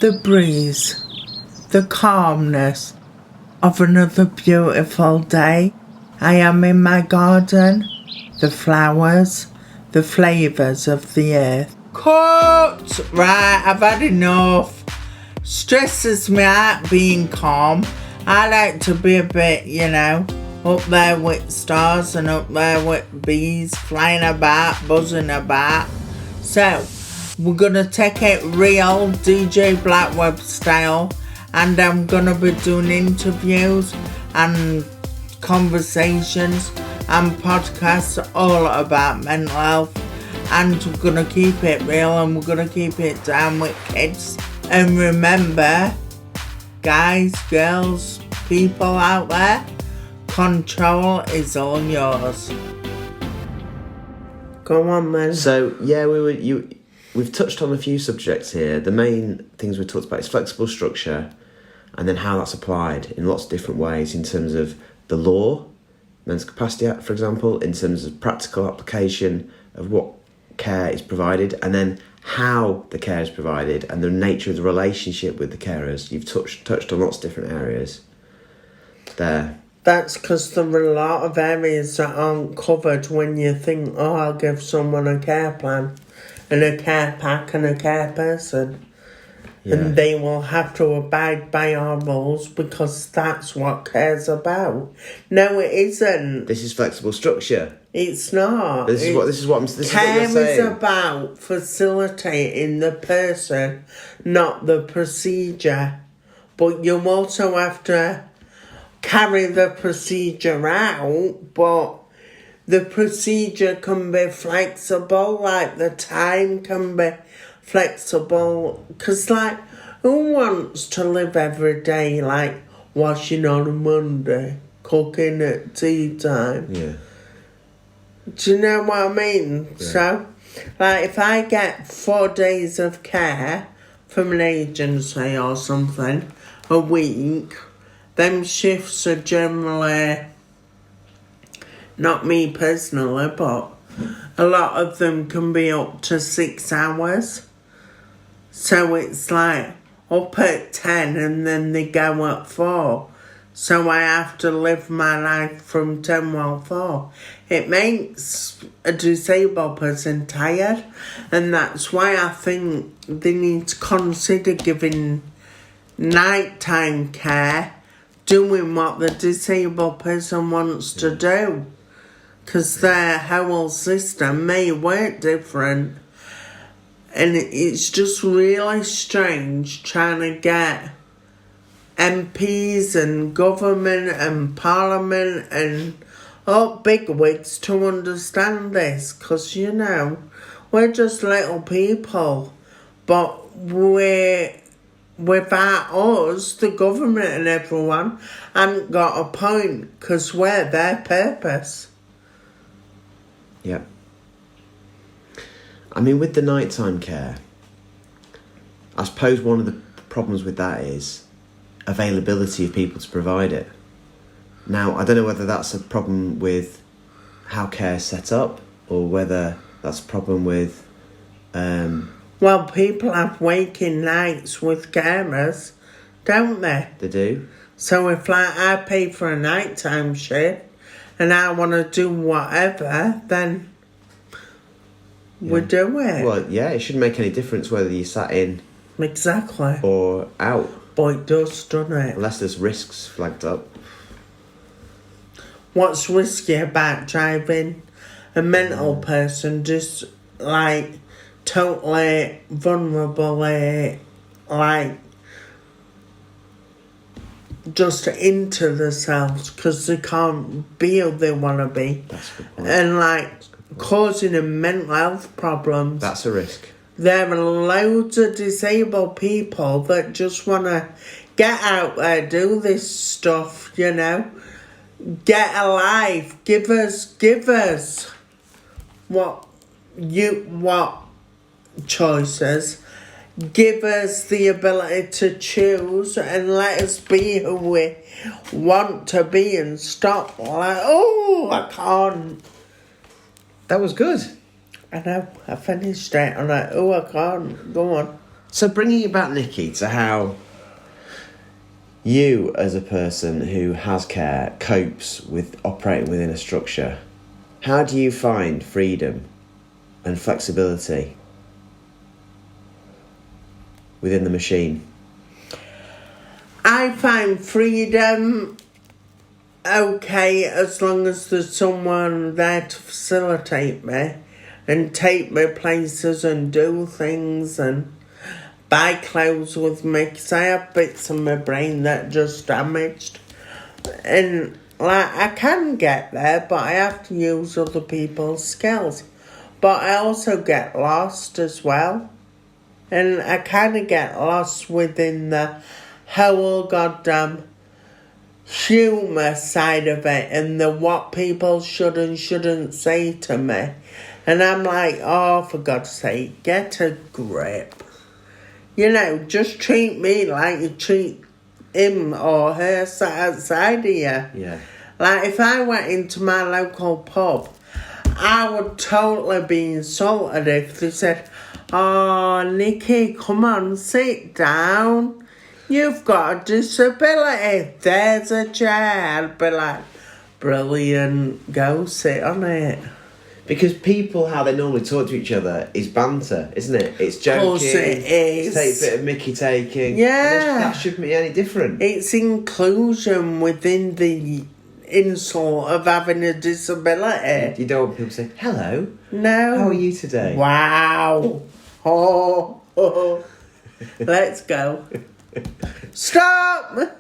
the breeze, the calmness of another beautiful day. I am in my garden, the flowers, the flavours of the earth. Cut! Right, I've had enough. Stresses me out being calm. I like to be a bit, up there with stars and up there with bees flying about, buzzing about. So, we're going to take it real DJ Blackweb style, and I'm going to be doing interviews and conversations and podcasts all about mental health, and we're going to keep it real and we're going to keep it down with kids. And remember, guys, girls, people out there, control is all yours. Go on, man. So, yeah, we've touched on a few subjects here. The main things we talked about is flexible structure, and then how that's applied in lots of different ways in terms of the law, Mental Capacity Act, for example, in terms of practical application of what care is provided, and then how the care is provided and the nature of the relationship with the carers. You've touched on lots of different areas there. That's because there are a lot of areas that aren't covered when you think, I'll give someone a care plan and a care pack and a care person. Yeah. And they will have to abide by our rules because that's what care's about. No, it isn't. This is flexible structure. It's not. This is what you're saying. Care is about facilitating the person, not the procedure. But you also have to carry the procedure out, but the procedure can be flexible, like the time can be flexible. Because, who wants to live every day, washing on a Monday, cooking at tea time? Yeah. Do you know what I mean? Yeah. So, if I get 4 days of care from an agency or something a week, them shifts are generally, not me personally, but a lot of them can be up to 6 hours. So it's up at 10 and then they go at 4. So I have to live my life from 10 while 4. It makes a disabled person tired, and that's why I think they need to consider giving nighttime care, doing what the disabled person wants to do, because their whole system may work different. And it's just really strange trying to get MPs and government and parliament and bigwigs to understand this, because we're just little people, but without us, the government and everyone haven't got a point, because we're their purpose. Yeah. I mean, with the nighttime care, I suppose one of the problems with that is availability of people to provide it. Now, I don't know whether that's a problem with how care is set up, or whether that's a problem with... Well, people have waking nights with carers, don't they? They do. So if I pay for a nighttime shift and I want to do whatever, then we do it. Well, yeah, it shouldn't make any difference whether you sat in... Exactly. ...or out. But it does, doesn't it? Unless there's risks flagged up. What's risky about driving a mental person just, totally vulnerable, just into themselves because they can't be who they want to be. That's a good point. And, causing them mental health problems. That's a risk. There are loads of disabled people that just want to get out there, do this stuff, Get alive. Give us what choices. Give us the ability to choose and let us be who we want to be and stop I can't. That was good. I know, I finished it and I can't. Go on. So bringing it back, Nikki, to how you, as a person who has care, copes with operating within a structure, how do you find freedom and flexibility within the machine? I find freedom okay as long as there's someone there to facilitate me and take me places and do things and buy clothes with me, because I have bits of my brain that are just damaged. And I can get there, but I have to use other people's skills. But I also get lost as well. And I kind of get lost within the whole goddamn humour side of it and the what people should and shouldn't say to me. And I'm like, oh, for God's sake, get a grip. Just treat me like you treat him or her sat outside of you. Yeah. Like, if I went into my local pub, I would totally be insulted if they said, oh, Nikki, come on, sit down. You've got a disability. There's a chair. I'd be like, brilliant, go sit on it. Because people, how they normally talk to each other is banter, isn't it? It's joking. Of course it is. Take a bit of mickey taking. Yeah. That shouldn't be any different. It's inclusion within the insult of having a disability. You don't want people to say, hello. No. How are you today? Wow. Oh. Let's go. Stop!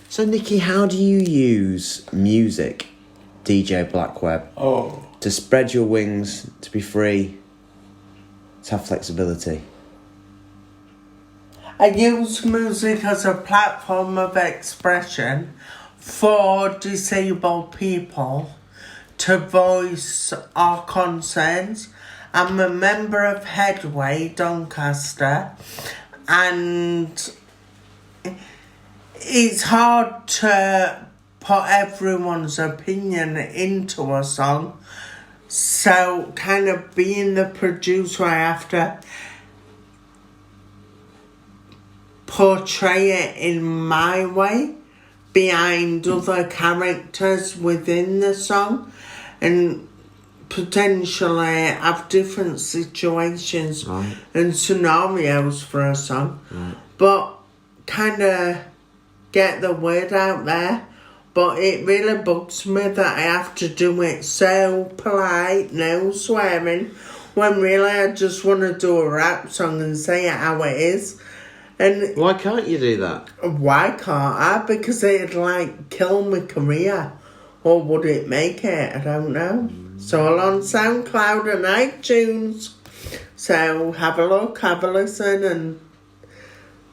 So, Nikki, how do you use music, DJ Blackweb, to spread your wings, to be free, to have flexibility? I use music as a platform of expression for disabled people to voice our concerns. I'm a member of Headway Doncaster, and it's hard to put everyone's opinion into a song. So, kind of being the producer, I have to portray it in my way behind other characters within the song and potentially have different situations and scenarios for a song. But kind of get the word out there. But it really bugs me that I have to do it so polite, no swearing, when really I just want to do a rap song and say it how it is. And why can't you do that? Why can't I? Because it'd kill my career. Or would it make it? I don't know. It's all on SoundCloud and iTunes. So have a look, have a listen and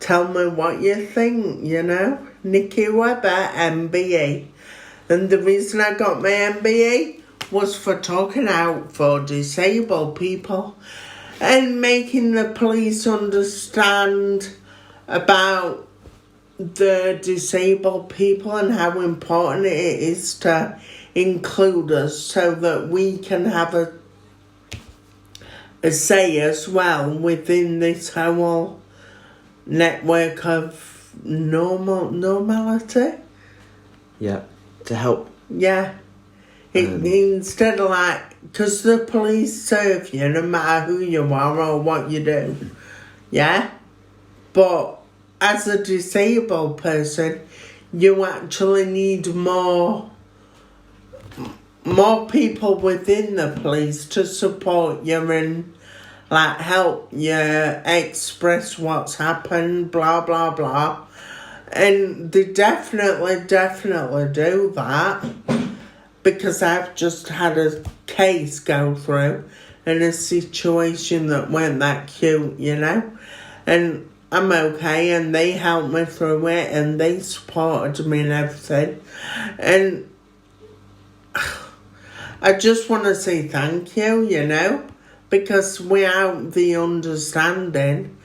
tell me what you think, Nikki Webber MBE. And the reason I got my MBE was for talking out for disabled people and making the police understand about the disabled people and how important it is to include us so that we can have a say as well within this whole network of normality. Yeah, to help. Yeah. Instead of because the police serve you no matter who you are or what you do. Yeah? But as a disabled person, you actually need more people within the police to support you and help you express what's happened, blah, blah, blah. And they definitely do that, because I've just had a case go through in a situation that weren't that cute, and I'm okay, and they helped me through it, and they supported me and everything, and I just want to say thank you, because without the understanding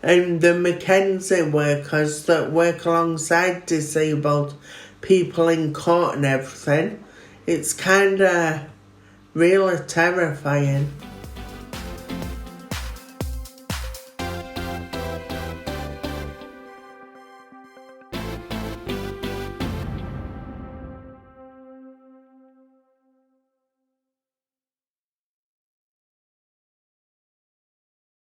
and the Mackenzie workers that work alongside disabled people in court and everything, it's kind of really terrifying.